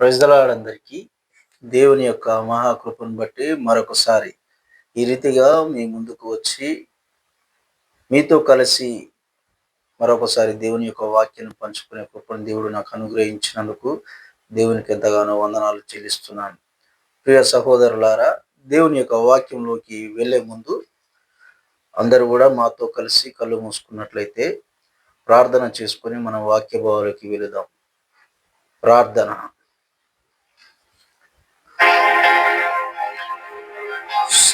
Praise the lord అందరికీ. దేవుని యొక్క మహాకృపను బట్టి మరొకసారి ఈ రీతిగా మీ ముందుకు వచ్చి మీతో కలిసి మరొకసారి దేవుని యొక్క వాక్యాన్ని పంచుకునే కృపను దేవుడు నాకు అనుగ్రహించినందుకు దేవునికి ఎంతగానో వందనాలు చెల్లిస్తున్నాను. ప్రియ సహోదరులారా, దేవుని యొక్క వాక్యంలోకి వెళ్ళే ముందు అందరూ కూడా మాతో కలిసి కళ్ళు మూసుకున్నట్లయితే ప్రార్థన చేసుకొని మన వాక్య భావాలకి వెళదాం. ప్రార్థన.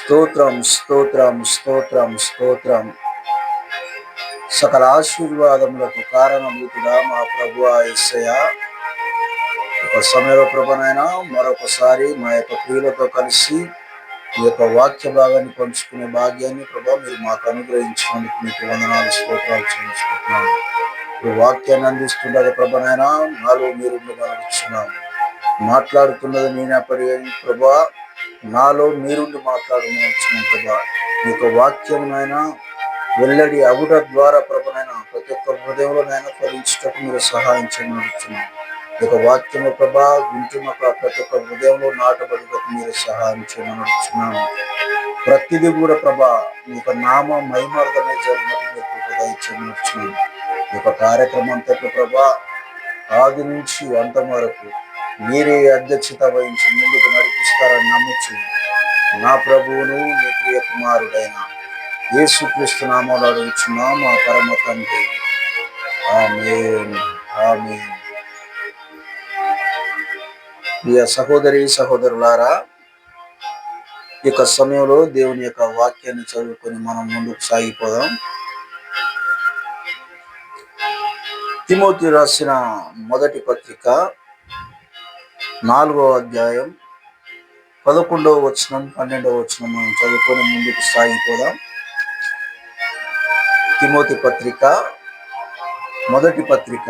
స్తోత్రం స్తోత్రం స్తోత్రం స్తోత్రం. సకల ఆశీర్వాదములకు కారణభూతుడా మా ప్రభువా యేసయ్యా, ఒక సమయంలో ప్రభునైనా మరొకసారి మా యొక్క ప్రియులతో కలిసి ఈ యొక్క వాక్య భాగాన్ని పంచుకునే భాగ్యాన్ని ప్రభా మీరు మాకు అనుగ్రహించినందుకు మీకు వందనాలు స్తోత్రాలు చెల్లించుకుంటున్నాను. ఈ వాక్యాన్ని అందిస్తుండగా ప్రభునైనా నాలో మీరు నడుచున్నాము. మాట్లాడుతున్నది నేనప్పటి ప్రభా, నాలో మీరుండి మాట్లాడుతున్నాను ప్రభా. ఈ యొక్క వాక్యమునైనా వెల్లడి అగుట ద్వారా ప్రభునైనా ప్రతి ఒక్క హృదయంలోనైనా ఫలించటకు మీరు సహాయం చేయమనుచున్నాను. ఈ యొక్క వాక్యము ప్రభా వింటున్న ప్రతి ఒక్క హృదయంలో నాటబడుటకు మీరు సహాయం చేయమనుచున్నాను. ప్రతిదీ కూడా ప్రభా మీ యొక్క నామ మహిమార్థమే జరిగినట్టు మీరు కృపదయించమనుచున్నాను. ఈ యొక్క కార్యక్రమం అంతట్లో ప్రభా ఆది నుంచి అంతం వరకు మీరే అధ్యక్షత వహించి ముందుకు నడిపిస్తారని నమ్ముచు నా ప్రభువును మీ ప్రియ కుమారుడైన యేసుక్రీస్తు నామములో అడుగుచున్నాం మా పరమ తండ్రి. ఆమేన్ ఆమేన్. ప్రియ సహోదరి సహోదరులారా, ఈ యొక్క సమయంలో దేవుని యొక్క వాక్యాన్ని చదువుకొని మనం ముందుకు సాగిపోదాం. తిమోతి రాసిన మొదటి పత్రిక 4వ అధ్యాయం 11వ వచనం 12వ వచనం మనం చదువుకొని ముందుకు సాగిపోదాం. తిమోతి పత్రిక మొదటి పత్రిక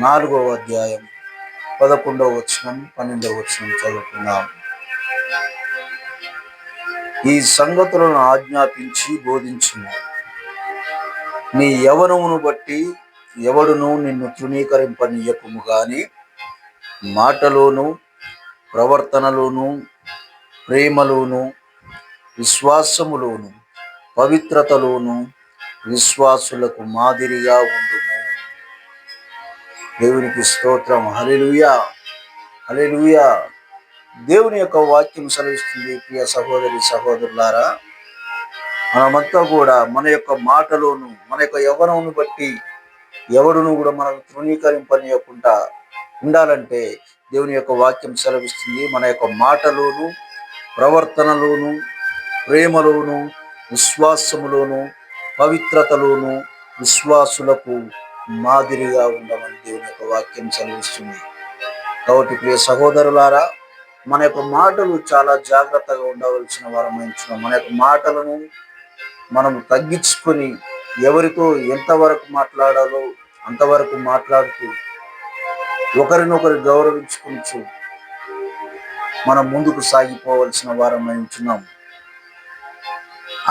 4వ అధ్యాయం 11వ వచనం 12వ వచనం చదువుకుందాం. ఈ సంగతులను ఆజ్ఞాపించి బోధించుము. నీ యవ్వనమును బట్టి ఎవడును నిన్ను తృణీకరింపనీయకుము గాని మాటలోను ప్రవర్తనలోను ప్రేమలోను విశ్వాసములోను పవిత్రతలోను విశ్వాసులకు మాదిరిగా ఉండుము. దేవునికి స్తోత్రం. హల్లెలూయా హల్లెలూయా. దేవుని యొక్క వాక్యం సెలవిస్తుంది. ప్రియ సహోదరి సహోదరులారా, మనమంతా కూడా మన యొక్క మాటలోను మన యొక్క యవ్వనమును బట్టి ఎవడును కూడా మనల్ని తృణీకరింపనీయకుండా ఉండాలంటే దేవుని యొక్క వాక్యం సెలవిస్తుంది. మన యొక్క మాటలోను ప్రవర్తనలోను ప్రేమలోను విశ్వాసములోను పవిత్రతలోను విశ్వాసులకు మాదిరిగా ఉండమని దేవుని యొక్క వాక్యం సెలవిస్తుంది. కాబట్టి ప్రియ సహోదరులారా, మన యొక్క మాటలు చాలా జాగ్రత్తగా ఉండవలసిన వారమైంచున్నాం. మన యొక్క మాటలను మనం తగ్గించుకొని ఎవరితో ఎంతవరకు మాట్లాడాలో అంతవరకు మాట్లాడుతూ ఒకరినొకరు గౌరవించుకుంటూ మనం ముందుకు సాగిపోవలసిన వారమైంచున్నాం.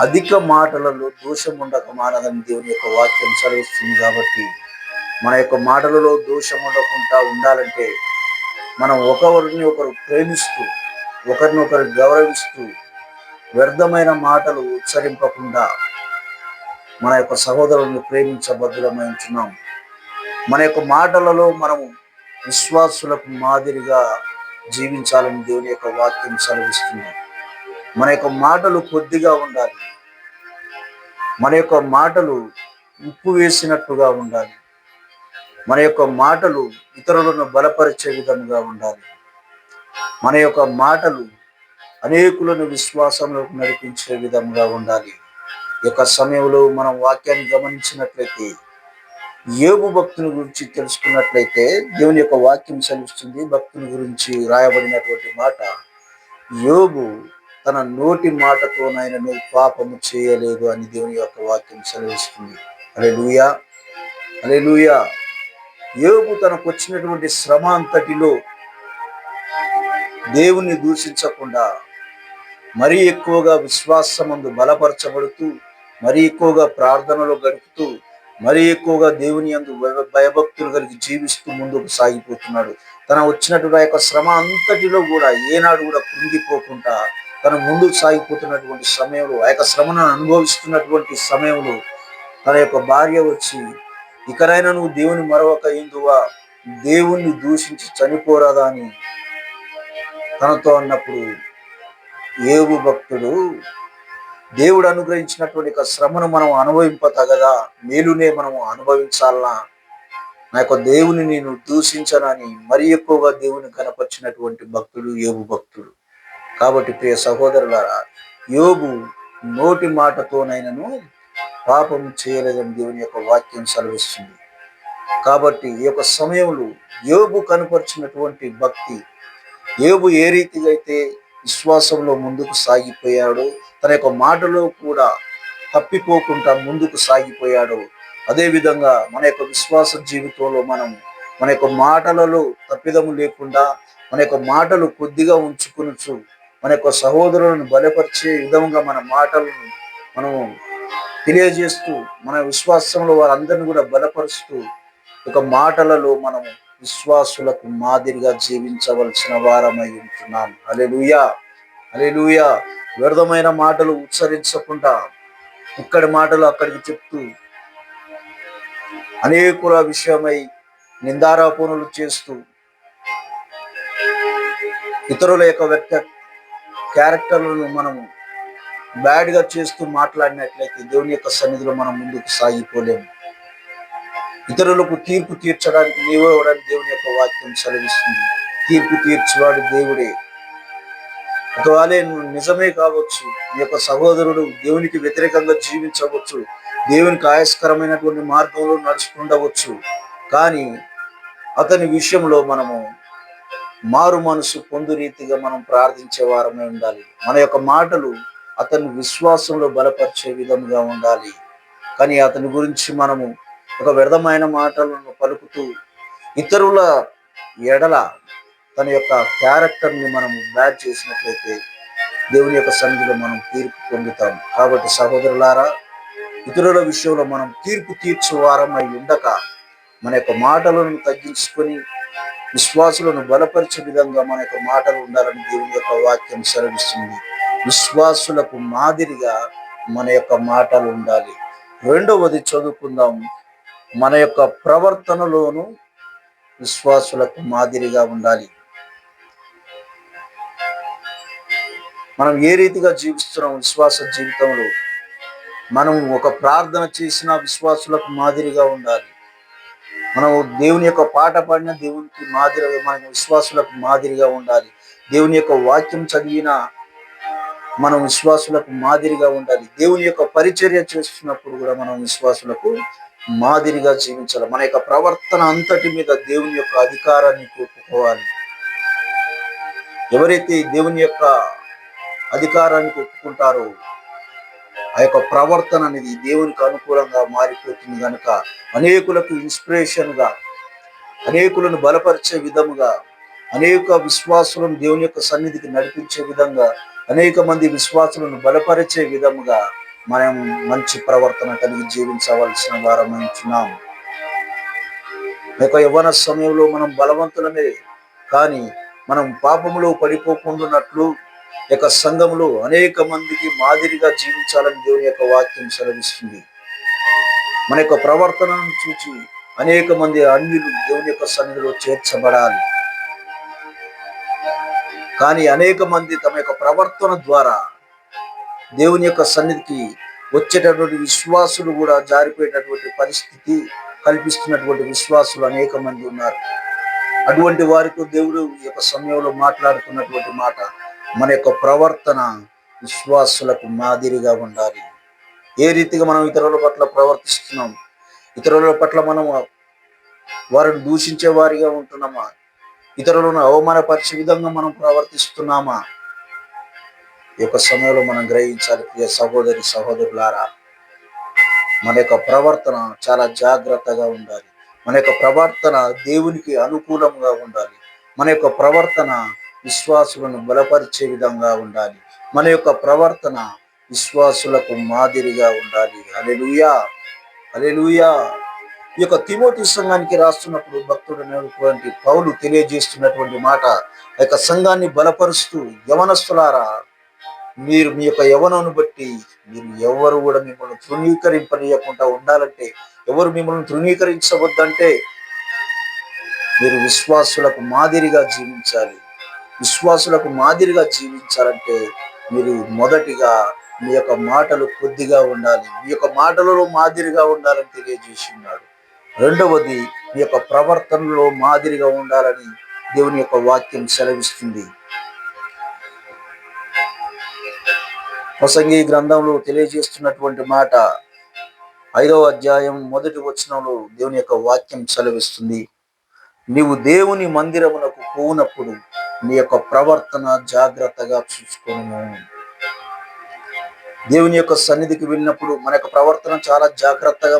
అధిక మాటలలో దోషం ఉండక మానదని దేవుని యొక్క వాక్యం సెలవిస్తుంది. కాబట్టి మన యొక్క మాటలలో దోషం ఉండకుండా ఉండాలంటే మనం ఒకరిని ఒకరు ప్రేమిస్తూ ఒకరినొకరు గౌరవిస్తూ వ్యర్థమైన మాటలు ఉచ్చరింపకుండా మన యొక్క సహోదరులను ప్రేమించబద్దులమైంచున్నాం. మన యొక్క మాటలలో మనము విశ్వాసులకు మాదిరిగా జీవించాలని దేవుని యొక్క వాక్యం సెలవిస్తుంది. మన యొక్క మాటలు కొద్దిగా ఉండాలి. మన యొక్క మాటలు ఉప్పు వేసినట్టుగా ఉండాలి. మన యొక్క మాటలు ఇతరులను బలపరిచే విధంగా ఉండాలి. మన యొక్క మాటలు అనేకులను విశ్వాసంలోకి నడిపించే విధంగా ఉండాలి. ఈ యొక్క సమయంలో మనం వాక్యాన్ని గమనించినట్లయితే యోబు భక్తుని గురించి తెలుసుకున్నట్లయితే దేవుని యొక్క వాక్యం సెలవిస్తుంది. భక్తుని గురించి రాయబడినటువంటి మాట, యోబు తన నోటి మాటతోనైనను పాపము చేయలేదు అని దేవుని యొక్క వాక్యం సెలవిస్తుంది. హల్లెలూయా హల్లెలూయా. యోబు తనకు వచ్చినటువంటి శ్రమ అంతటిలో దేవుణ్ణి దూషించకుండా మరీ ఎక్కువగా విశ్వాసమందు బలపరచబడుతూ మరీ ఎక్కువగా ప్రార్థనలో గడుపుతూ మరీ ఎక్కువగా దేవుని యందు భయభక్తులు కలిగి జీవిస్తూ ముందుకు సాగిపోతున్నాడు. తన వచ్చినటువంటి ఆ యొక్క శ్రమ అంతటిలో కూడా ఏనాడు కూడా కృంగిపోకుండా తన ముందుకు సాగిపోతున్నటువంటి సమయంలో, ఆ యొక్క శ్రమను అనుభవిస్తున్నటువంటి సమయంలో తన యొక్క భార్య వచ్చి, ఇకనైనా నువ్వు దేవుని మరొక ఇందువా, దేవుణ్ణి దూషించి చనిపోరాదా అని తనతో అన్నప్పుడు, యోబు భక్తుడు దేవుడు అనుగ్రహించినటువంటి శ్రమను మనం అనుభవింపతగదా, మేలునే మనం అనుభవించాలనా, నా యొక్క దేవుని నేను దూషించనని మరి ఎక్కువగా దేవుని కనపరిచినటువంటి భక్తుడు యోబు భక్తుడు. కాబట్టి ప్రియ సహోదరులారా, యోబు నోటి మాటతోనైనను పాపం చేయలేదని దేవుని యొక్క వాక్యం సెలవిస్తుంది. కాబట్టి ఈ యొక్క సమయంలో యోబు కనపరిచినటువంటి భక్తి, యోబు ఏ రీతిగా అయితే విశ్వాసంలో ముందుకు సాగిపోయాడో, తన యొక్క మాటలో కూడా తప్పిపోకుండా ముందుకు సాగిపోయాడో, అదేవిధంగా మన యొక్క విశ్వాస జీవితంలో మన యొక్క మాటలలో తప్పిదము లేకుండా, మన యొక్క మాటలు కొద్దిగా ఉంచుకొనొచ్చు, మన యొక్క సహోదరులను బలపరిచే విధంగా మన మాటలను మనము తెలియజేస్తూ, మన విశ్వాసంలో వారందరిని కూడా బలపరుస్తూ, ఒక మాటలలో మనము విశ్వాసులకు మాదిరిగా జీవించవలసిన వారమై ఉంటున్నాం. హల్లెలూయా, హల్లెలూయా. వ్యర్థమైన మాటలు ఉచ్చరించకుండా ఇక్కడి మాటలు అక్కడికి చెప్తూ, అనేకుల విషయమై నిందారోపణలు చేస్తూ, ఇతరుల యొక్క క్యారెక్టర్లను మనము బ్యాడ్గా చేస్తూ మాట్లాడినట్లయితే దేవుని యొక్క సన్నిధిలో మనం ముందుకు సాగిపోలేము. ఇతరులకు తీర్పు తీర్చడానికి నీవెవడని దేవుని యొక్క వాక్యం సెలవిస్తుంది. తీర్పు తీర్చేవాడు దేవుడే. ఒకవేళ నిజమే కావచ్చు, నీ యొక్క సహోదరుడు దేవునికి వ్యతిరేకంగా జీవించవచ్చు, దేవునికి ఆయస్కరమైనటువంటి మార్గంలో నడుచుకుండవచ్చు, కానీ అతని విషయంలో మనము మారు మనసు పొందు రీతిగా మనం ప్రార్థించే వారమే ఉండాలి. మన యొక్క మాటలు అతని విశ్వాసంలో బలపరిచే విధంగా ఉండాలి. కానీ అతని గురించి మనము ఒక వ్యర్థమైన మాటలను పలుకుతూ ఇతరుల ఎడల తన యొక్క క్యారెక్టర్ని మనం బ్యాడ్ చేసినట్లయితే దేవుని యొక్క సన్నిధిలో మనం తీర్పు పొందుతాం. కాబట్టి సహోదరులారా, ఇతరుల విషయంలో మనం తీర్పు తీర్చే వారమై ఉండక మన యొక్క మాటలను తగ్గించుకొని విశ్వాసులను బలపరిచే విధంగా మన యొక్క మాటలు ఉండాలని దేవుని యొక్క వాక్యం సెలవిస్తుంది. విశ్వాసులకు మాదిరిగా మన యొక్క మాటలు ఉండాలి. రెండవది చదువుకుందాం, మన యొక్క ప్రవర్తనలోను విశ్వాసులకు మాదిరిగా ఉండాలి. మనం ఏ రీతిగా జీవిస్తున్నాం విశ్వాస జీవితంలో, మనం ఒక ప్రార్థన చేసిన విశ్వాసులకు మాదిరిగా ఉండాలి. మనం దేవుని యొక్క పాట పాడిన దేవునికి మాదిరిగా మన విశ్వాసులకు మాదిరిగా ఉండాలి. దేవుని యొక్క వాక్యం చదివిన మనం విశ్వాసులకు మాదిరిగా ఉండాలి. దేవుని యొక్క పరిచర్య చేస్తున్నప్పుడు కూడా మనం విశ్వాసులకు మాదిరిగా జీవించాలి. మన యొక్క ప్రవర్తన అంతటి మీద దేవుని యొక్క అధికారాన్ని ఒప్పుకోవాలి. ఎవరైతే దేవుని యొక్క అధికారానికి ఒప్పుకుంటారో ఆ యొక్క ప్రవర్తన అనేది దేవునికి అనుకూలంగా మారిపోతుంది. కనుక అనేకులకు ఇన్స్పిరేషన్గా, అనేకులను బలపరిచే విధముగా, అనేక విశ్వాసులను దేవుని యొక్క సన్నిధికి నడిపించే విధంగా, అనేక మంది విశ్వాసులను బలపరిచే విధముగా మనం మంచి ప్రవర్తన కలిగి జీవించవలసిన వారమైంటున్నాం. యొక్క యవ్వన సమయంలో మనం బలవంతులమే, కానీ మనం పాపములో పడిపోకుండాన్నట్లు యొక్క సంఘంలో అనేక మందికి మాదిరిగా జీవించాలని దేవుని యొక్క వాక్యం సెలవిస్తుంది. మన యొక్క ప్రవర్తనను చూసి అనేక మంది అన్యులు దేవుని యొక్క సన్నిధిలో చేర్చబడాలి. కానీ అనేక మంది తమ యొక్క ప్రవర్తన ద్వారా దేవుని యొక్క సన్నిధికి వచ్చేటటువంటి విశ్వాసులు కూడా జారిపోయేటటువంటి పరిస్థితి కల్పిస్తున్నటువంటి విశ్వాసులు అనేక మంది ఉన్నారు. అటువంటి వారితో దేవుడు ఈ యొక్క సమయంలో మాట్లాడుతున్నటువంటి మాట, మన యొక్క ప్రవర్తన విశ్వాసులకు మాదిరిగా ఉండాలి. ఏ రీతిగా మనం ఇతరుల పట్ల ప్రవర్తిస్తున్నాం, ఇతరుల పట్ల మనం వారిని దూషించే వారిగా ఉంటున్నామా, ఇతరులను అవమానపరిచే విధంగా మనం ప్రవర్తిస్తున్నామా, ఈ యొక్క సమయంలో మనం గ్రహించాలి. ప్రియ సహోదరి సహోదరులారా, మన యొక్క ప్రవర్తన చాలా జాగ్రత్తగా ఉండాలి. మన యొక్క ప్రవర్తన దేవునికి అనుకూలంగా ఉండాలి. మన యొక్క ప్రవర్తన విశ్వాసులను బలపరిచే విధంగా ఉండాలి. మన యొక్క ప్రవర్తన విశ్వాసులకు మాదిరిగా ఉండాలి. హల్లెలూయా. హల్లెలూయా. ఈ యొక్క తిమోతి సంఘానికి రాస్తున్నప్పుడు భక్తుడైనటువంటి పౌలు తెలియజేస్తున్నటువంటి మాట, ఆ యొక్క సంఘాన్ని బలపరుస్తూ, యవనస్తులారా మీరు మీ యొక్క యవనను బట్టి మీరు ఎవరు కూడా మిమ్మల్ని తృణీకరింపనీయకుండా ఉండాలంటే, ఎవరు మిమ్మల్ని తృణీకరించవద్దంటే మీరు విశ్వాసులకు మాదిరిగా జీవించాలి. విశ్వాసులకు మాదిరిగా జీవించాలంటే మీరు మొదటిగా మీ యొక్క మాటలు కొద్దిగా ఉండాలి, మీ యొక్క మాటలలో మాదిరిగా ఉండాలని తెలియజేసి ఉన్నాడు. రెండవది, మీ యొక్క ప్రవర్తనలో మాదిరిగా ఉండాలని దేవుని యొక్క వాక్యం సెలవిస్తుంది. ప్రసంగి గ్రంథంలో తెలియజేస్తున్నటువంటి మాట 5వ అధ్యాయం 1వ వచనంలో దేవుని యొక్క వాక్యం సెలవిస్తుంది. నీవు దేవుని మందిరమునకు పోనప్పుడు నీ యొక్క ప్రవర్తన జాగ్రత్తగా చూసుకోను. దేవుని యొక్క సన్నిధికి వెళ్ళినప్పుడు మన యొక్క ప్రవర్తన చాలా జాగ్రత్తగా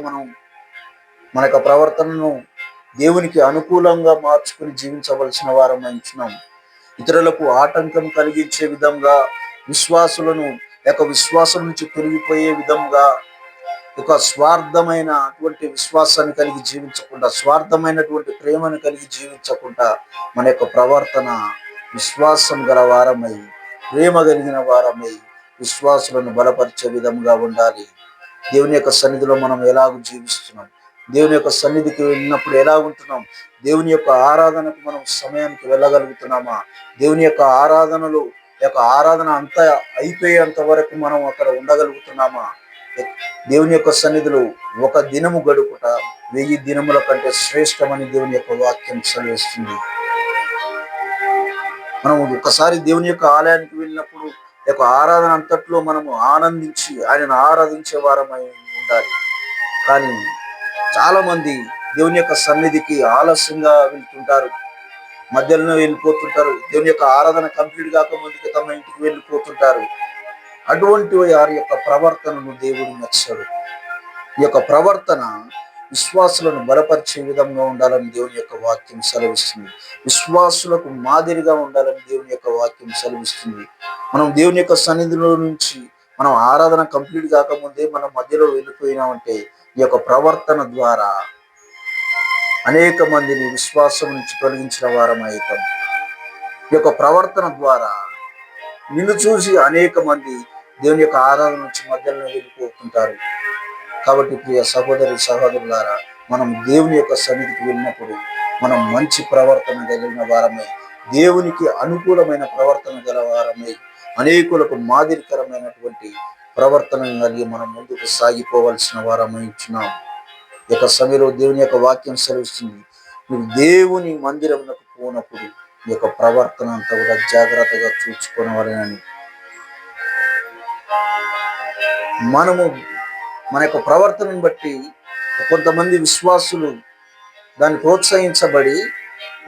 మన యొక్క ప్రవర్తనను దేవునికి అనుకూలంగా మార్చుకుని జీవించవలసిన వారం ఉంటున్నాం. ఇతరులకు ఆటంకం కలిగించే విధంగా, విశ్వాసులను విశ్వాసం నుంచి తొలగిపోయే విధంగా, ఒక స్వార్థమైనటువంటి విశ్వాసాన్ని కలిగి జీవించకుండా, స్వార్థమైనటువంటి ప్రేమను కలిగి జీవించకుండా మన యొక్క ప్రవర్తన విశ్వాసం గల వారమై, ప్రేమ కలిగిన వారమై విశ్వాసులను బలపరిచే విధంగా ఉండాలి. దేవుని యొక్క సన్నిధిలో మనం ఎలాగ జీవిస్తున్నాం, దేవుని యొక్క సన్నిధికి వెళ్ళినప్పుడు ఎలా ఉంటున్నాం, దేవుని యొక్క ఆరాధనకు మనం సమయానికి వెళ్ళగలుగుతున్నామా, దేవుని యొక్క ఆరాధన అంతా అయిపోయేంత వరకు మనం అక్కడ ఉండగలుగుతున్నామా, దేవుని యొక్క సన్నిధిలో ఒక దినము గడుపుట 1000 దినముల కంటే శ్రేష్టమని దేవుని యొక్క వాక్యం సెలవిస్తుంది. మనం ఒకసారి దేవుని యొక్క ఆలయానికి వెళ్ళినప్పుడు ఆరాధన అంతట్లో మనము ఆనందించి ఆయనను ఆరాధించే వారమై ఉండాలి. కానీ చాలా మంది దేవుని యొక్క సన్నిధికి ఆలస్యంగా వెళ్తుంటారు, మధ్యలో వెళ్ళిపోతుంటారు, దేవుని యొక్క ఆరాధన కంప్లీట్ కాక ముందుకు తమ ఇంటికి వెళ్ళిపోతుంటారు. అటువంటి వారి యొక్క ప్రవర్తనను దేవుడు నచ్చడు. ఈ యొక్క ప్రవర్తన విశ్వాసులను బలపరిచే విధంగా ఉండాలని దేవుని యొక్క వాక్యం సెలవిస్తుంది. విశ్వాసులకు మాదిరిగా ఉండాలని దేవుని యొక్క వాక్యం సెలవిస్తుంది. మనం దేవుని యొక్క సన్నిధిలో నుంచి మనం ఆరాధన కంప్లీట్ కాకముందే మనం మధ్యలో వెళ్ళిపోయినామంటే ఈ యొక్క ప్రవర్తన ద్వారా అనేక మందిని విశ్వాసం నుంచి తొలగించిన వారం అవుతాం. ఈ యొక్క ప్రవర్తన ద్వారా నిన్ను చూసి అనేక మంది దేవుని యొక్క ఆరాధన నుంచి మధ్యలో వెళ్ళిపోతుంటారు. కాబట్టి ప్రియ సహోదరులారా, మనం దేవుని యొక్క సన్నిధికి వెళ్ళినప్పుడు మనం మంచి ప్రవర్తన కలిగిన వారమై, దేవునికి అనుకూలమైన ప్రవర్తన గల వారమై, అనేకులకు మాదిరికరమైనటువంటి ప్రవర్తన కలిగి మనం ముందుకు సాగిపోవలసిన వారమై ఇచ్చినాం. ఈ యొక్క సమయంలో దేవుని యొక్క వాక్యం సెలవిస్తుంది, నువ్వు దేవుని మందిరమునకు పోనప్పుడు ఈ యొక్క ప్రవర్తన అంతా కూడా జాగ్రత్తగా చూసుకోవాలని. మనము మన యొక్క ప్రవర్తనను బట్టి కొంతమంది విశ్వాసులు దాన్ని ప్రోత్సహించబడి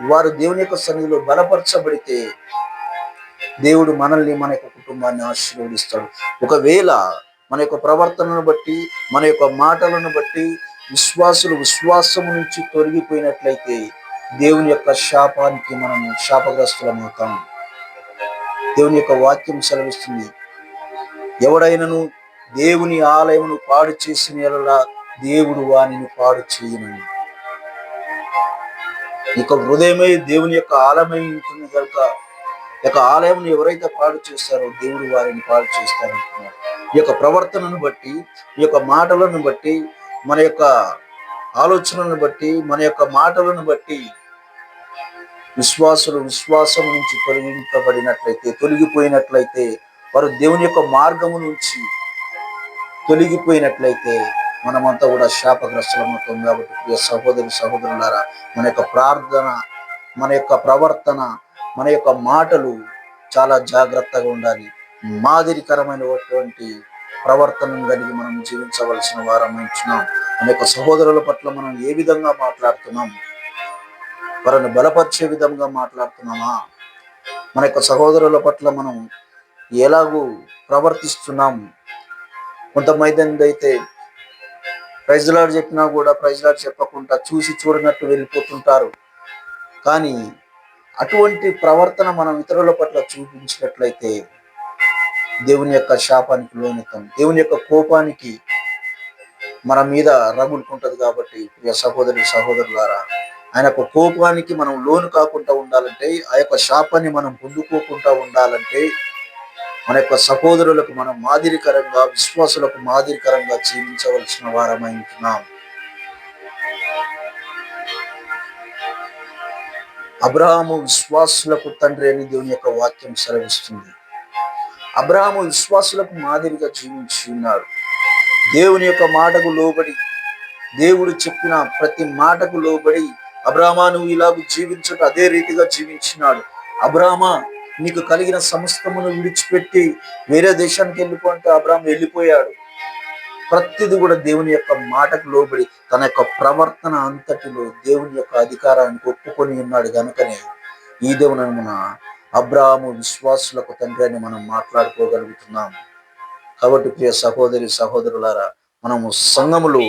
వారు దేవుని యొక్క సన్నిధిలో బలపరచబడితే దేవుడు మనల్ని, మన యొక్క కుటుంబాన్ని ఆశీర్వదిస్తాడు. ఒకవేళ మన యొక్క ప్రవర్తనను బట్టి, మన యొక్క మాటలను బట్టి విశ్వాసము నుంచి తొలగిపోయినట్లయితే దేవుని యొక్క శాపానికి మనము శాపగ్రస్తులమవుతాం. దేవుని యొక్క వాక్యం సెలవిస్తుంది, ఎవడైనను దేవుని ఆలయమును పాడు చేసిన యెడల దేవుడు వానిని పాడు చేయనని. ఇక హృదయమే దేవుని యొక్క ఆలయమై ఉంటుంది కనుక ఈ యొక్క ఆలయం ఎవరైతే పాడు చేస్తారో దేవుడు వారిని పాడు చేస్తారంటున్నారు. ఈ యొక్క ప్రవర్తనను బట్టి, ఈ యొక్క మాటలను బట్టి, మన యొక్క ఆలోచనలను బట్టి, మన యొక్క మాటలను బట్టి విశ్వాసం నుంచి తొలగిపోయినట్లయితే, వారు దేవుని యొక్క మార్గము నుంచి తొలగిపోయినట్లయితే మనమంతా కూడా శాపగ్రస్తులమవుతాం. కాబట్టి ప్రియ సహోదరులారా, మన యొక్క ప్రార్థన, మన యొక్క ప్రవర్తన, మన యొక్క మాటలు చాలా జాగ్రత్తగా ఉండాలి. మాదిరికరమైనటువంటి ప్రవర్తనను కలిగి మనం జీవించవలసిన వారం ఉంటున్నాం. మన యొక్క సహోదరుల పట్ల మనం ఏ విధంగా మాట్లాడుతున్నాం, వారిని బలపరిచే విధంగా మాట్లాడుతున్నామా, మన యొక్క సహోదరుల పట్ల మనం ఎలాగూ ప్రవర్తిస్తున్నాం. కొంతమంది అయితే ప్రైజ్ లార్డ్ చెప్పినా కూడా ప్రైజ్ లార్డ్ చెప్పకుండా చూసి చూడనట్టు వెళ్ళిపోతుంటారు. కానీ అటువంటి ప్రవర్తన మనం ఇతరుల పట్ల చూపించినట్లయితే దేవుని యొక్క శాపానికి లోనవుతాం, దేవుని యొక్క కోపానికి మన మీద రగులుకుంటది. కాబట్టి ప్రియ సహోదరి సహోదరులారా, ఆయన యొక్క కోపానికి మనం లోను కాకుండా ఉండాలంటే, ఆ యొక్క శాపాన్ని మనం పొందుకోకుండా ఉండాలంటే, మన యొక్క సహోదరులకు మనం మాదిరికరంగా, విశ్వాసులకు మాదిరికరంగా జీవించవలసిన వారమై ఉంటున్నాం. అబ్రహాము విశ్వాసులకు తండ్రి అని దేవుని యొక్క వాక్యం సెలవిస్తుంది. అబ్రహాము విశ్వాసులకు మాదిరిగా జీవించి ఉన్నాడు. దేవుని యొక్క మాటకు లోబడి, దేవుడు చెప్పిన ప్రతి మాటకు లోబడి, అబ్రహామా నువ్వు ఇలాగ జీవించుట అదే రీతిగా జీవించినాడు. అబ్రహామా నీకు కలిగిన సమస్తమును విడిచిపెట్టి వేరే దేశానికి వెళ్ళిపోంటే అబ్రహాం వెళ్ళిపోయాడు. ప్రతిది కూడా దేవుని యొక్క మాటకు లోబడి తన యొక్క ప్రవర్తన అంతటిలో దేవుని యొక్క అధికారానికి ఒప్పుకొని ఉన్నాడు. కనుకనే ఈ దేవుని అబ్రహాము విశ్వాసులకు తండ్రి అని మనం మాట్లాడుకోగలుగుతున్నాము. కాబట్టి ప్రియ సహోదరి సహోదరులారా, మనము సంఘములో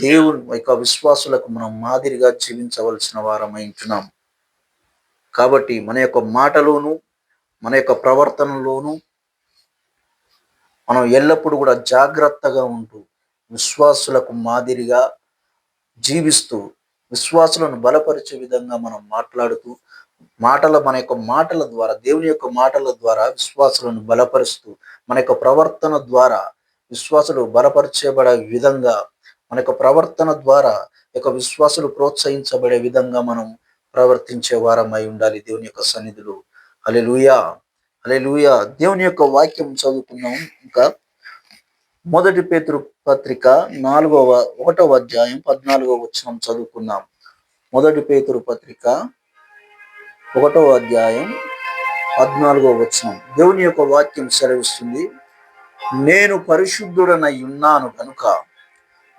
దేవుని యొక్క విశ్వాసులకు మనం మాదిరిగా జీవించవలసిన వారమై ఉంటున్నాం. కాబట్టి మన యొక్క మాటలోను, మన యొక్క ప్రవర్తనలోను మనం ఎల్లప్పుడూ కూడా జాగ్రత్తగా ఉంటూ విశ్వాసులకు మాదిరిగా జీవిస్తూ, విశ్వాసులను బలపరిచే విధంగా మనం మాట్లాడుతూ, మన యొక్క మాటల ద్వారా, దేవుని యొక్క మాటల ద్వారా విశ్వాసులను బలపరుస్తూ, మన యొక్క ప్రవర్తన ద్వారా విశ్వాసులు బలపరచబడే విధంగా, మన యొక్క ప్రవర్తన ద్వారా యొక్క విశ్వాసులు ప్రోత్సహించబడే విధంగా మనం ప్రవర్తించే వారమై ఉండాలి దేవుని యొక్క సన్నిధిలో. హల్లెలూయా, హల్లెలూయా. దేవుని యొక్క వాక్యం చదువుకున్నాం. ఇంకా 1 పేతురు పత్రిక 1వ అధ్యాయం 14వ వచనం చదువుకున్నాం. 1 పేతురు పత్రిక 1వ అధ్యాయం 14వ వచనం దేవుని యొక్క వాక్యం సెలవిస్తుంది, నేను పరిశుద్ధుడనై ఉన్నాను కనుక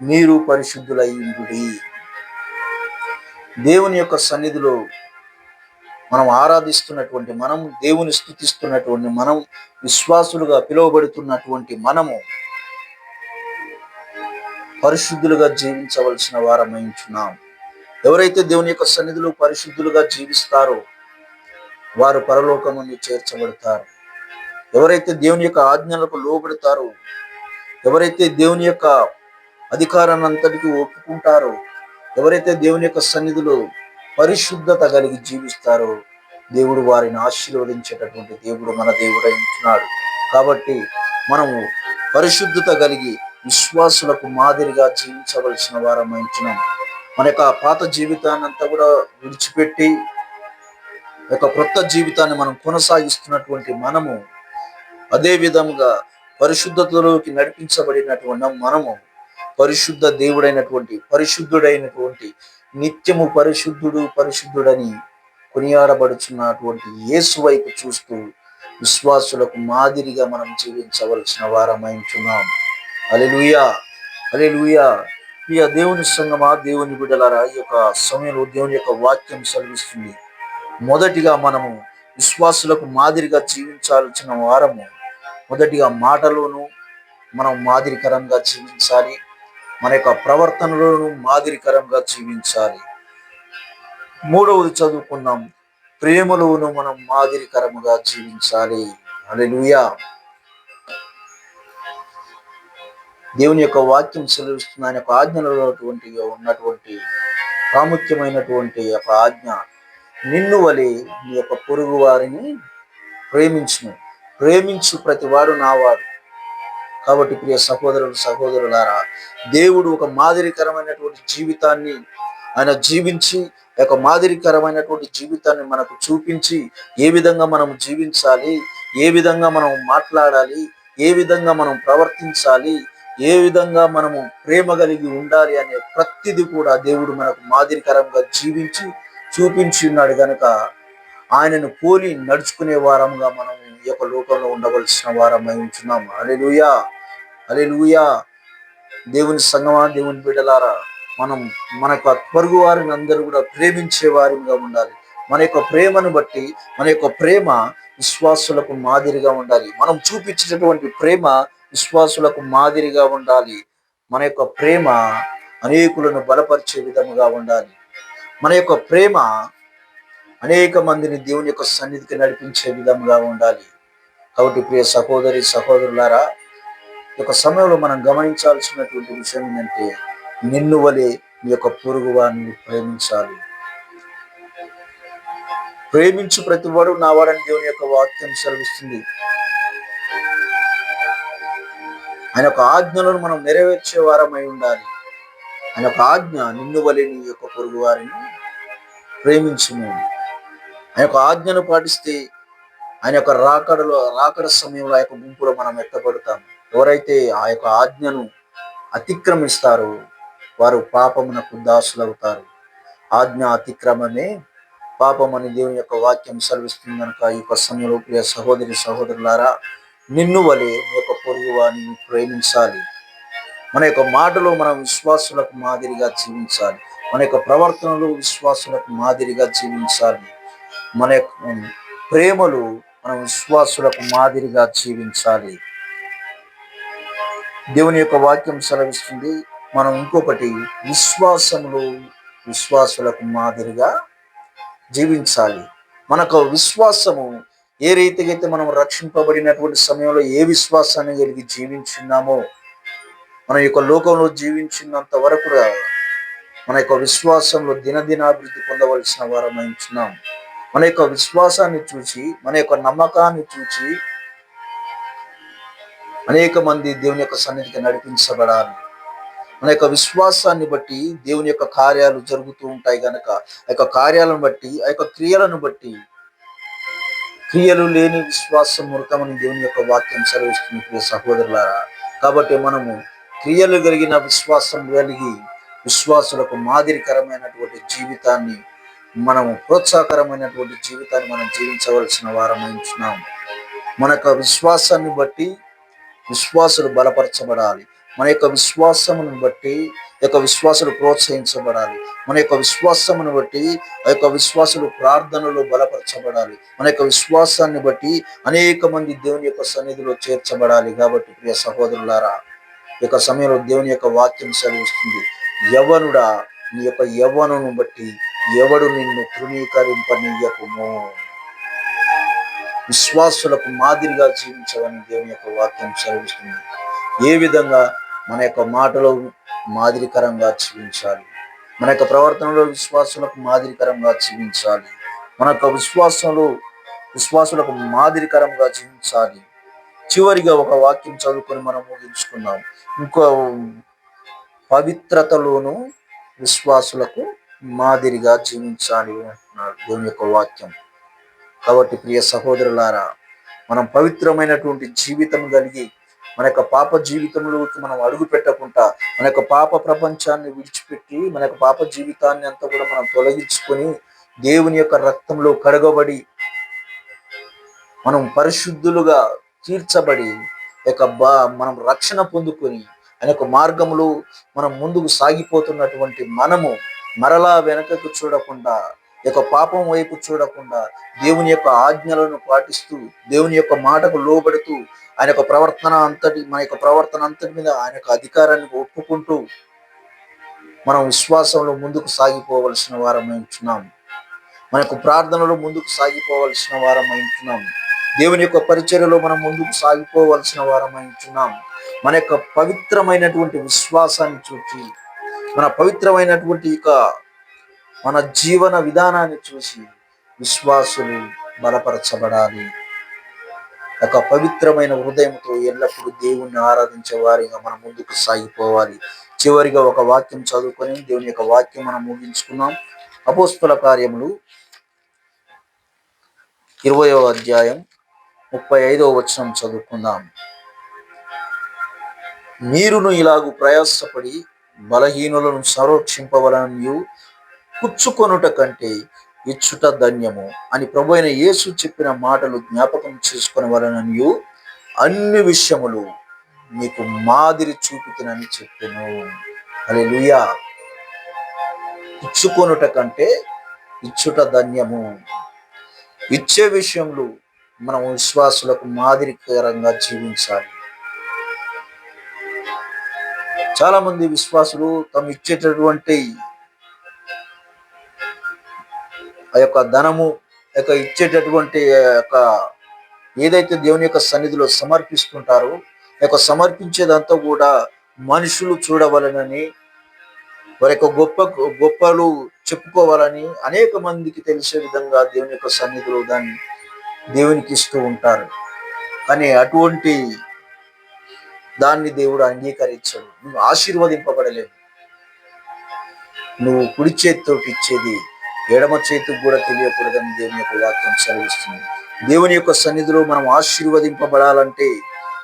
మీరు పరిశుద్ధులై ఉండుడి. దేవుని యొక్క సన్నిధిలో మనం ఆరాధిస్తున్నటువంటి మనం, దేవుని స్తుతిస్తున్నటువంటి మనం, విశ్వాసులుగా పిలువబడుతున్నటువంటి మనము పరిశుద్ధులుగా జీవించవలసిన వారమై ఉంటున్నాం. ఎవరైతే దేవుని యొక్క సన్నిధిలో పరిశుద్ధులుగా జీవిస్తారో వారు పరలోకమును చేర్చబడతారు. ఎవరైతే దేవుని యొక్క ఆజ్ఞలకు లోబడతారో, ఎవరైతే దేవుని యొక్క అధికారాన్ని అంతటికి ఒప్పుకుంటారో, ఎవరైతే దేవుని యొక్క సన్నిధిలో పరిశుద్ధత కలిగి జీవిస్తారో దేవుడు వారిని ఆశీర్వదించేటటువంటి దేవుడు మన దేవుడై ఉంటున్నాడు. కాబట్టి మనము పరిశుద్ధత కలిగి విశ్వాసులకు మాదిరిగా జీవించవలసిన వారమై ఉంటున్నాం. మన యొక్క పాత జీవితాన్ని అంతా కూడా విడిచిపెట్టి ఒక క్రొత్త జీవితాన్ని మనం కొనసాగిస్తున్నటువంటి మనము, అదే విధంగా పరిశుద్ధతలోకి నడిపించబడినటువంటి మనము పరిశుద్ధ పరిశుద్ధుడైనటువంటి నిత్యము పరిశుద్ధుడు పరిశుద్ధుడని కొనియాడబడుచున్నటువంటి యేసు వైపు చూస్తూ విశ్వాసులకు మాదిరిగా మనం జీవించవలసిన వారమై ఉంటున్నాం. హల్లెలూయా, హల్లెలూయా. ప్రియ దేవుని సంగమా, దేవుని బిడ్డలారా, ఈ యొక్క సమయంలో దేవుని యొక్క వాక్యం సెలవిస్తుంది, మొదటిగా మనము విశ్వాసులకు మాదిరిగా జీవించాల్సిన వారము మొదటిగా మాటలోను మనం మాదిరికరంగా జీవించాలి, మన యొక్క ప్రవర్తనలోను మాదిరికరంగా జీవించాలి. మూడవది చదువుకున్నాం, ప్రేమలోను మనం మాదిరికరముగా జీవించాలి. హల్లెలూయా. దేవుని యొక్క వాక్యం సెలవిస్తున్న ఆయన యొక్క ఆజ్ఞలలో ఉన్నటువంటి ప్రాముఖ్యమైనటువంటి యొక్క ఆజ్ఞ, నిన్ను వలె నీ యొక్క పొరుగు వారిని ప్రేమించు ప్రతివాడు నావాడు. కాబట్టి ప్రియ సహోదరులారా, దేవుడు ఒక మాదిరికరమైనటువంటి జీవితాన్ని ఆయన జీవించి, ఒక మాదిరికరమైనటువంటి జీవితాన్ని మనకు చూపించి, ఏ విధంగా మనం జీవించాలి, ఏ విధంగా మనం మాట్లాడాలి, ఏ విధంగా మనం ప్రవర్తించాలి, ఏ విధంగా మనము ప్రేమ కలిగి ఉండాలి అనే ప్రతిది కూడా దేవుడు మనకు మాదిరికరంగా చూపించి ఉన్నాడు. కనుక ఆయనను పోలి నడుచుకునే వారంగా మనం ఈ యొక్క లోకంలో ఉండవలసిన వారమై ఉంటున్నాం. హల్లెలూయా, హల్లెలూయా. దేవుని సంగమా, దేవుని బిడ్డలారా, మనం మన యొక్క పొరుగు వారిని అందరూ కూడా ప్రేమించే వారిగా ఉండాలి. మన యొక్క ప్రేమను బట్టి, మన యొక్క ప్రేమ విశ్వాసులకు మాదిరిగా ఉండాలి. మనం చూపించేటటువంటి ప్రేమ విశ్వాసులకు మాదిరిగా ఉండాలి. మన యొక్క ప్రేమ అనేకులను బలపరిచే విధముగా ఉండాలి. మన యొక్క ప్రేమ అనేక మందిని దేవుని యొక్క సన్నిధికి నడిపించే విధంగా ఉండాలి. కాబట్టి ప్రియ సహోదరులారా, ఈ యొక్క సమయంలో మనం గమనించాల్సినటువంటి విషయం ఏంటంటే, నిన్ను వలె నీ యొక్క పొరుగు వారిని ప్రేమించాలి. ప్రేమించు ప్రతి వాడు నా వాడని దేవుని యొక్క వాక్యం సెలవిస్తుంది. ఆయన యొక్క ఆజ్ఞలను మనం నెరవేర్చే వారమై ఉండాలి. ఆయన యొక్క ఆజ్ఞ, నిన్ను వలె నీ యొక్క పొరుగు వారిని ప్రేమించుము. ఆయన యొక్క ఆజ్ఞను పాటిస్తే ఆయన యొక్క రాకడ సమయంలో ఆ యొక్క గుంపులో మనం ఎత్తపడతాం. ఎవరైతే ఆ యొక్క ఆజ్ఞను అతిక్రమిస్తారో వారు పాపమునకు దాసులవుతారు. ఆజ్ఞ అతిక్రమమే పాపం అని దేవుని యొక్క వాక్యం సెలవిస్తుంది కనుక ఈ యొక్క సమయంలో ప్రియ సహోదరి సహోదరులారా, నిన్ను వలె నీ యొక్క పొరుగు వారిని ప్రేమించాలి. మన యొక్క మాటలో మనం విశ్వాసులకు మాదిరిగా జీవించాలి. మన యొక్క ప్రవర్తనలో విశ్వాసులకు మాదిరిగా జీవించాలి. మన యొక్క ప్రేమలు మనం విశ్వాసులకు మాదిరిగా జీవించాలి. దేవుని యొక్క వాక్యం సెలవిస్తుంది. మనం ఇంకొకటి, విశ్వాసములో విశ్వాసులకు మాదిరిగా జీవించాలి. మనకు విశ్వాసము ఏ రీతికైతే మనం రక్షింపబడినటువంటి సమయంలో ఏ విశ్వాసాన్ని కలిగి జీవించున్నామో, మన యొక్క లోకంలో జీవించినంత వరకు మన యొక్క విశ్వాసంలో దినదినాభివృద్ధి పొందవలసిన వారమైంచున్నాం. మన యొక్క విశ్వాసాన్ని చూసి, మన యొక్క నమ్మకాన్ని చూసి అనేక మంది దేవుని యొక్క సన్నిధికి నడిపించబడాలి. మన యొక్క విశ్వాసాన్ని బట్టి దేవుని యొక్క కార్యాలు జరుగుతూ ఉంటాయి కనుక ఆ యొక్క కార్యాలను బట్టి, ఆ యొక్క క్రియలను బట్టి, క్రియలు లేని విశ్వాసం మృతమని దేవుని యొక్క వాక్యం సెలవిస్తుంది ప్రియ సహోదరులారా. కాబట్టి మనము క్రియలు కలిగిన విశ్వాసం కలిగి విశ్వాసులకు మాదిరికరమైనటువంటి జీవితాన్ని, మనము ప్రోత్సాహకరమైనటువంటి జీవితాన్ని మనం జీవించవలసిన వారమైంచున్నాం. మన యొక్క విశ్వాసాన్ని బట్టి విశ్వాసులు బలపరచబడాలి. మన యొక్క విశ్వాసమును బట్టి యొక్క విశ్వాసులు ప్రోత్సహించబడాలి. మన యొక్క విశ్వాసమును బట్టి ఆ యొక్క విశ్వాసులు ప్రార్థనలో బలపరచబడాలి. మన యొక్క విశ్వాసాన్ని బట్టి అనేక మంది దేవుని యొక్క సన్నిధిలో చేర్చబడాలి. కాబట్టి ప్రియ సహోదరులారా, ఈ యొక్క సమయంలో దేవుని యొక్క వాక్యం సెలవిస్తుంది, యవ్వనుడా నీ యొక్క యవ్వనును బట్టి ఎవడు నిన్ను తృణీకరింపనీయకుము. విశ్వాసులకు మాదిరిగా జీవించవని దేవుని యొక్క వాక్యం సెలవిస్తుంది. ఏ విధంగా మన యొక్క మాటలో మాదిరికరంగా జీవించాలి, మన యొక్క ప్రవర్తనలో విశ్వాసులకు మాదిరికరంగా జీవించాలి, మన యొక్క విశ్వాసులకు మాదిరికరంగా జీవించాలి. చివరిగా ఒక వాక్యం చదువుకొని మనం ముగించుకుందాం. ఇంకో, పవిత్రతలోను విశ్వాసులకు మాదిరిగా జీవించాలి అంటున్నాడు దేవుని యొక్క వాక్యం. కాబట్టి ప్రియ సహోదరులారా, మనం పవిత్రమైనటువంటి జీవితం కలిగి మన యొక్క పాప జీవితంలోకి మనం అడుగు పెట్టకుండా, మన యొక్క పాప ప్రపంచాన్ని విడిచిపెట్టి, మన యొక్క పాప జీవితాన్ని అంతా కూడా మనం తొలగించుకొని దేవుని యొక్క రక్తంలో కడగబడి మనం పరిశుద్ధులుగా తీర్చబడి మనం రక్షణ పొందుకొని ఆయన యొక్క మార్గంలో మనం ముందుకు సాగిపోతున్నటువంటి మనము మరలా వెనకకు చూడకుండా, యొక్క పాపం వైపు చూడకుండా, దేవుని యొక్క ఆజ్ఞలను పాటిస్తూ, దేవుని యొక్క మాటకు లోబడుతూ, ఆయన యొక్క మన యొక్క ప్రవర్తన అంతటి మీద ఆయన యొక్క అధికారాన్ని ఒప్పుకుంటూ మనం విశ్వాసంలో ముందుకు సాగిపోవలసిన వారమై ఉంటున్నాం. మన యొక్క ప్రార్థనలో ముందుకు సాగిపోవలసిన వారమై ఉంటున్నాం. దేవుని యొక్క పరిచర్యలో మనం ముందుకు సాగిపోవలసిన వారమై ఉంటున్నాం. మన యొక్క పవిత్రమైనటువంటి విశ్వాసాన్ని చూసి, మన పవిత్రమైనటువంటి మన జీవన విధానాన్ని చూసి విశ్వాసులు బలపరచబడాలి. ఒక పవిత్రమైన హృదయంతో ఎల్లప్పుడూ దేవుణ్ణి ఆరాధించే వారిగా మనం ముందుకు సాగిపోవాలి. చివరిగా ఒక వాక్యం చదువుకొని దేవుని యొక్క వాక్యం మనం ముగించుకున్నాం. అపోస్తల కార్యములు 20వ అధ్యాయం 35వ వచనం చదువుకుందాం. మీరును ఇలాగు ప్రయాసపడి బలహీనులను సంరక్షింపవలననియు పుచ్చుకొనుట కంటే ఇచ్చుట ధన్యము అని ప్రభువైన యేసు చెప్పిన మాటలు జ్ఞాపకం చేసుకొనవలననియు అన్ని విషయములు మీకు మాదిరి చూపుతునని చెప్పెను. హల్లెలూయా. పుచ్చుకొనుట కంటే ఇచ్చుట ధన్యము. ఇచ్చే విషయంలో మనం విశ్వాసులకు మాదిరికరంగా జీవించాలి. చాలా మంది విశ్వాసులు తమ ఇచ్చేటటువంటి ఆ యొక్క ధనము, ఇచ్చేటటువంటి ఏదైతే దేవుని యొక్క సన్నిధిలో సమర్పిస్తుంటారో సమర్పించేదంతా కూడా మనుషులు చూడవలనని, వారి యొక్క గొప్పలు చెప్పుకోవాలని అనేక మందికి తెలిసే విధంగా దేవుని యొక్క సన్నిధిలో దాన్ని దేవునికి ఇస్తూ ఉంటారు. కానీ అటువంటి దాన్ని దేవుడు అంగీకరించడు. నువ్వు ఆశీర్వదింపబడలేవు. నువ్వు కుడి చేతితో ఇచ్చేది ఎడమ చేతికి కూడా తెలియకూడదని దేవుని యొక్క వాక్యం సెలవిస్తుంది. దేవుని యొక్క సన్నిధిలో మనం ఆశీర్వదింపబడాలంటే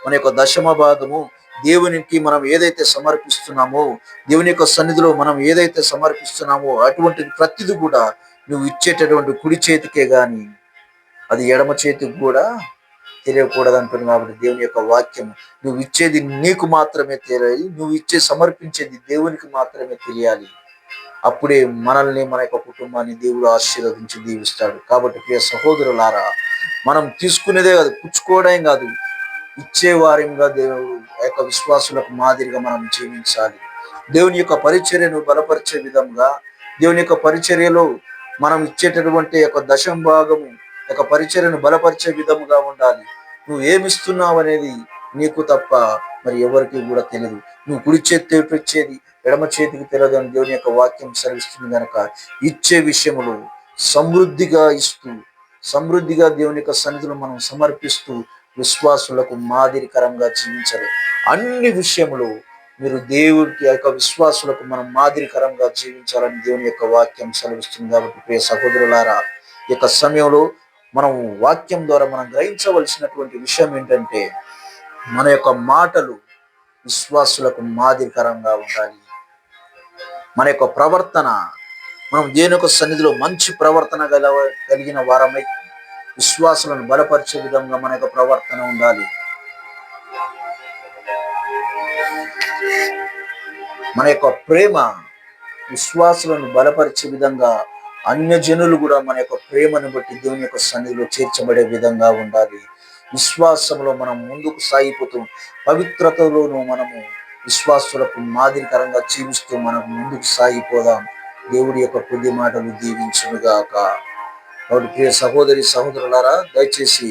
మన యొక్క దశమ భాగము దేవునికి మనం ఏదైతే సమర్పిస్తున్నామో, దేవుని యొక్క సన్నిధిలో మనం ఏదైతే సమర్పిస్తున్నామో అటువంటి ప్రతిది కూడా నువ్వు ఇచ్చేటటువంటి కుడి చేతికే గాని అది ఎడమ చేతికి కూడా తెలియకూడదు అంటుంది. కాబట్టి దేవుని యొక్క వాక్యం నువ్వు ఇచ్చేది నీకు మాత్రమే తెలియాలి, నువ్వు సమర్పించేది దేవునికి మాత్రమే తెలియాలి. అప్పుడే మనల్ని, మన యొక్క కుటుంబాన్ని దేవుడు ఆశీర్వదించి దీవిస్తాడు. కాబట్టి ప్రియ సహోదరులారా, మనం తీసుకునేదే కాదు, పుచ్చుకోవడం కాదు, ఇచ్చేవారిగా దేవుడు యొక్క విశ్వాసులకు మాదిరిగా మనం జీవించాలి. దేవుని యొక్క పరిచర్యను బలపరిచే విధంగా, దేవుని యొక్క పరిచర్యలో మనం ఇచ్చేటటువంటి యొక్క దశం భాగము యొక్క పరిచర్యను బలపరిచే విధముగా ఉండాలి. నువ్వు ఏమిస్తున్నావు అనేది నీకు తప్ప మరి ఎవరికి కూడా తెలియదు. నువ్వు కుడి చేతి ఇచ్చేది ఎడమ చేతికి తెలియదు అని దేవుని యొక్క వాక్యం సెలవిస్తుంది. కనుక ఇచ్చే విషయములు సమృద్ధిగా ఇస్తూ, సమృద్ధిగా దేవుని యొక్క సన్నిధిలో మనం సమర్పిస్తూ విశ్వాసులకు మాదిరికరంగా జీవించాలి. అన్ని విషయములు మీరు దేవుడికి యొక్క విశ్వాసులకు మనం మాదిరికరంగా జీవించాలని దేవుని యొక్క వాక్యం సెలవిస్తుంది. కాబట్టి ప్రియ సహోదరులారా, ఈ యొక్క సమయంలో మనం వాక్యం ద్వారా మనం గ్రహించవలసినటువంటి విషయం ఏంటంటే, మన యొక్క మాటలు విశ్వాసులకు మాదిరికరంగా ఉండాలి. మన యొక్క ప్రవర్తన, మనం దేని యొక్క సన్నిధిలో మంచి ప్రవర్తన కలిగిన వారమై విశ్వాసులను బలపరిచే విధంగా మన యొక్క ప్రవర్తన ఉండాలి. మన యొక్క ప్రేమ విశ్వాసులను బలపరిచే విధంగా, అన్యజనులు కూడా మన యొక్క ప్రేమను బట్టి దేవుని యొక్క సన్నిధిలో చేర్చబడే విధంగా ఉండాలి. విశ్వాసంలో మనం ముందుకు సాగిపోతూ, పవిత్రతలోనూ మనము విశ్వాసులకు మాదిరికరంగా జీవిస్తూ మనం ముందుకు సాగిపోదాం. దేవుడి యొక్క కొద్ది మాటలు దీవించునుగాక. కాబట్టి ప్రియ సహోదరి సహోదరులారా, దయచేసి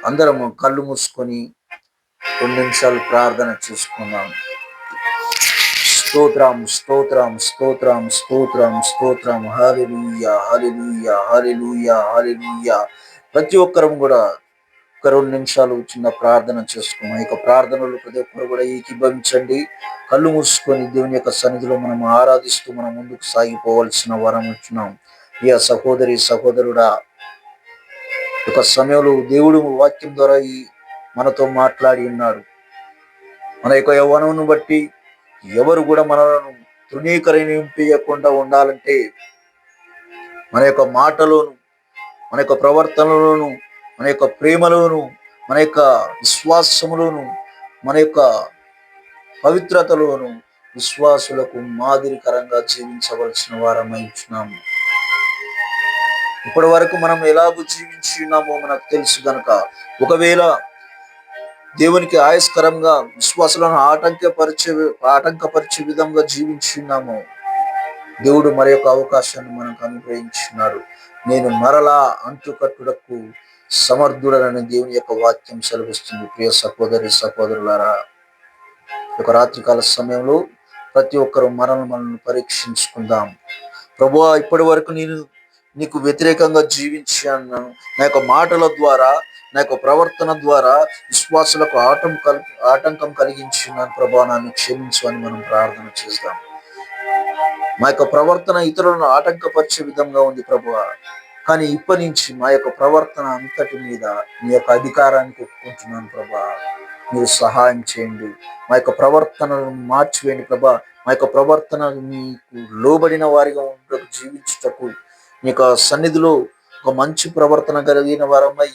అందరము కళ్ళు మూసుకొని 2 నిమిషాలు ప్రార్థన చేసుకుందాం. స్తోత్రం, స్తోత్రం, స్తోత్రం, స్తోత్రం, స్తోత్రం. హల్లెలూయా, హల్లెలూయా, హల్లెలూయా, హల్లెలూయా. ప్రతి ఒక్కరం కూడా 2 నిమిషాలు చిన్న ప్రార్థన చేసుకున్నాం. ఈ యొక్క ప్రార్థనలు ప్రతి ఒక్కరు కూడా ఏకీభవించండి. కళ్ళు మూసుకొని దేవుని యొక్క సన్నిధిలో మనం ఆరాధిస్తూ మనం ముందుకు సాగిపోవలసిన వరం వచ్చినాం. ఈ సహోదరి సహోదరుడా, ఒక సమయంలో దేవుడు వాక్యం ద్వారా మనతో మాట్లాడి ఉన్నాడు. మన యొక్క యవ్వనమును బట్టి ఎవరు కూడా మనలను తృణీకరింపకుండా ఉండాలంటే, మన యొక్క మాటలోను, మన యొక్క ప్రవర్తనలోను, మన యొక్క ప్రేమలోను, మన యొక్క విశ్వాసములోను, మన యొక్క పవిత్రతలోను విశ్వాసులకు మాదిరికరంగా జీవించవలసిన వారమై ఉంటున్నాము. ఇప్పటి వరకు మనం ఎలాగూ జీవించి ఉన్నామో మనకు తెలుసు. గనక ఒకవేళ దేవునికి ఆయస్కరంగా విశ్వాసులను ఆటంకపరిచే విధంగా జీవించి ఉన్నామో, దేవుడు మరి యొక్క అవకాశాన్ని మనకు అనుగ్రహించినాడు. నేను మరలా అంటుకట్టుటకు సమర్థుడనని దేవుని యొక్క వాక్యం సెలవిస్తుంది. ప్రియ సహోదరి సహోదరులారా, ఒక రాత్రికాల సమయంలో ప్రతి ఒక్కరూ మనల్ని పరీక్షించుకుందాం. ప్రభువా, ఇప్పటి వరకు నేను నీకు వ్యతిరేకంగా జీవించాను. నా యొక్క మాటల ద్వారా, నా యొక్క ప్రవర్తన ద్వారా విశ్వాసులకు ఆటంకం కలిగించున్నాను. ప్రభువా, నన్ను క్షమించు అని మనం ప్రార్థన చేస్తాం. మా యొక్క ప్రవర్తన ఇతరులను ఆటంకపరిచే విధంగా ఉంది ప్రభువా, కానీ ఇప్పటి నుంచి మా యొక్క ప్రవర్తన అంతటి మీద నీ యొక్క అధికారానికి ఒప్పుకుంటున్నాను ప్రభా. మీరు సహాయం చేయండి. మా యొక్క ప్రవర్తనను మార్చివేయండి ప్రభా. మా యొక్క ప్రవర్తన మీకు లోబడిన వారిగా ఉండకు, జీవించుటకు నీ యొక్క సన్నిధిలో ఒక మంచి ప్రవర్తన కలిగిన వారమై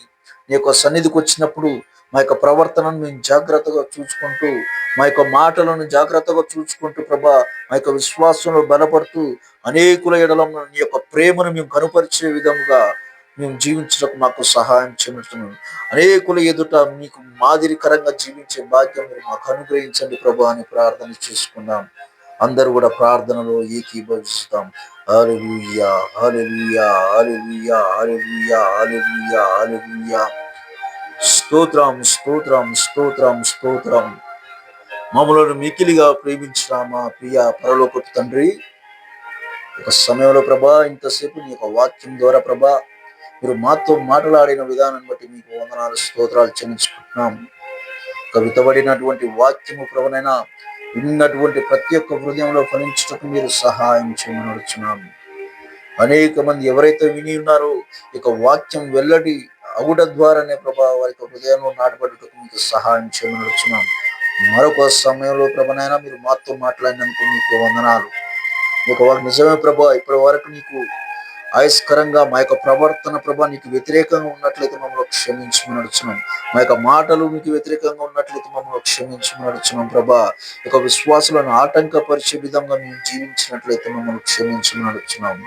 నీ యొక్క సన్నిధికి వచ్చినప్పుడు మా యొక్క ప్రవర్తనను మేము జాగ్రత్తగా చూసుకుంటూ, మా యొక్క మాటలను జాగ్రత్తగా చూసుకుంటూ ప్రభా, మా యొక్క విశ్వాసంలో బలపడుతూ అనేకుల ఎడలను నీ యొక్క ప్రేమను మేము కనుపరిచే విధంగా మేము జీవించడానికి మాకు సహాయం చేయమంటున్నాం. అనేకుల ఎదుట మీకు మాదిరికరంగా జీవించే భాగ్యం మీరు మాకు అనుగ్రహించండి ప్రభా అని ప్రార్థన చేసుకున్నాం. అందరూ కూడా ప్రార్థనలో ఏకీభవిస్తాం. హల్లెలూయా, హల్లెలూయా, హల్లెలూయా, హల్లెలూయా, హల్లెలూయా, హల్లెలూయా. స్తోత్రం స్తోత్రం స్తోత్రం స్తోత్రం. మమ్మలను మికిలిగా ప్రేమించిన మా ప్రియ పరలోకపు తండ్రి, ఒక సమయంలో ప్రభా ఇంతసేపు నీ యొక్క వాక్యం ద్వారా ప్రభా మీరు మాతో మాట్లాడిన విధానం బట్టి మీకు వందనాలు స్తోత్రాలు చెల్లించుకుంటున్నాం. కవితబడినటువంటి వాక్యము ప్రభునైనా విన్నటువంటి ప్రతి ఒక్క హృదయంలో ఫలించుటకు మీరు సహాయం చేయమని అడుగుచున్నాము. అనేక మంది ఎవరైతే విని ఉన్నారో ఇక వాక్యం వెల్లడి అవుట ద్వారానే ప్రభా వారి హృదయంలో నాటబడుటకు మీకు సహాయం చేయమని అడుగుచున్నాం. మరొక సమయంలో ప్రభనైనా మీరు మాతో మాట్లాడినందుకు మీకు వందనాలు. మీకు నిజమే ప్రభా, ఇప్పటి వరకు నీకు ఆయస్కరంగా మా యొక్క ప్రవర్తన ప్రభా నీకు వ్యతిరేకంగా ఉన్నట్లయితే మమ్మల్ని క్షమించమని అడుగుచున్నాం. మా యొక్క మాటలు మీకు వ్యతిరేకంగా ఉన్నట్లయితే మమ్మల్ని క్షమించమని అడుగుచున్నాం ప్రభా. ఇక విశ్వాసులను ఆటంకపరిచే విధంగా మేము జీవించినట్లయితే మమ్మల్ని క్షమించమని అడుగుచున్నాము.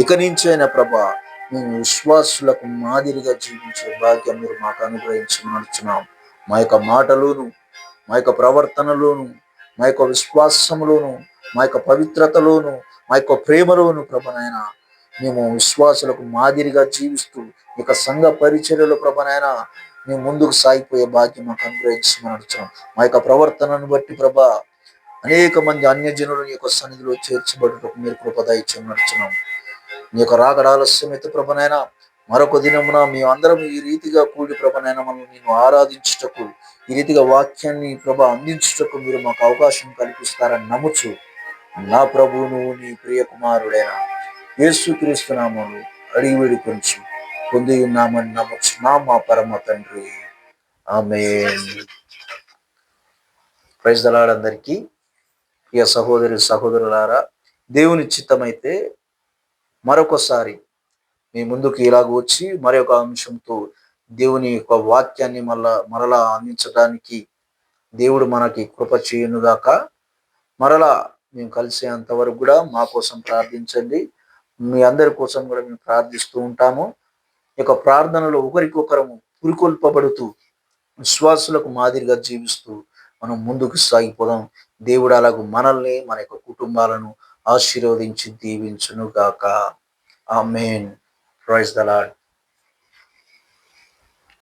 ఇక నుంచి అయినా ప్రభా మేము విశ్వాసులకు మాదిరిగా జీవించే భాగ్యం మీరు మాకు అనుగ్రహించమని అడుగుచున్నాం. మా యొక్క మాటలోను, మా యొక్క ప్రవర్తనలోను, మా యొక్క విశ్వాసంలోను, మా యొక్క పవిత్రతలోను, మా యొక్క ప్రేమలోను ప్రభనైనా మేము విశ్వాసులకు మాదిరిగా జీవిస్తూ ఇక సంఘ పరిచర్యలో ప్రభనైనా మేము ముందుకు సాగిపోయే భాగ్యం మాకు అనుగ్రహించమని అడుగుతున్నాం. మా యొక్క ప్రవర్తనను బట్టి ప్రభా అనేక మంది అన్యజనులు నీ యొక్క సన్నిధిలో చేర్చబడుటకు మీరు కృప దయచేయమని అడుగుతున్నాం. నీ యొక్క రాకడ ఆలస్యమైతే ప్రభనైనా మరొక దినమున మేము అందరం ఈ రీతిగా కూడి ప్రభనైనా మనం నేను ఆరాధించుటకు, ఈ రీతిగా వాక్యాన్ని ప్రభా అందించుటకు మీరు మాకు అవకాశం కల్పిస్తారని నమ్ముచు నా ప్రభువును నీ ప్రియ కుమారుడైన యేసుక్రీస్తు నామములో అడిగి వేడుకొంచు పొంది ఉన్నామని నమ్ముచున్నా మా పరమ తండ్రి, ఆమేన్. Praise the lord. అందరికీ ప్రియ సహోదరి సహోదరులారా, దేవుని చిత్తమైతే మరొకసారి మీ ముందుకు ఇలాగ వచ్చి మరొక అంశంతో దేవుని యొక్క వాక్యాన్ని మరలా అందించడానికి దేవుడు మనకి కృప చేయనుగాక. మరలా మేము కలిసేంత వరకు కూడా మా కోసం ప్రార్థించండి. మీ అందరి కోసం కూడా మేము ప్రార్థిస్తూ ఉంటాము. ఈ యొక్క ప్రార్థనలో ఒకరికొకరము పురికొల్పబడుతూ విశ్వాసులకు మాదిరిగా జీవిస్తూ మనం ముందుకు సాగిపోదాం. దేవుడు అలాగూ మనల్ని, మన యొక్క కుటుంబాలను ఆశీర్వదించి దీవించును గాక. ఆమేన్. Praise the lord.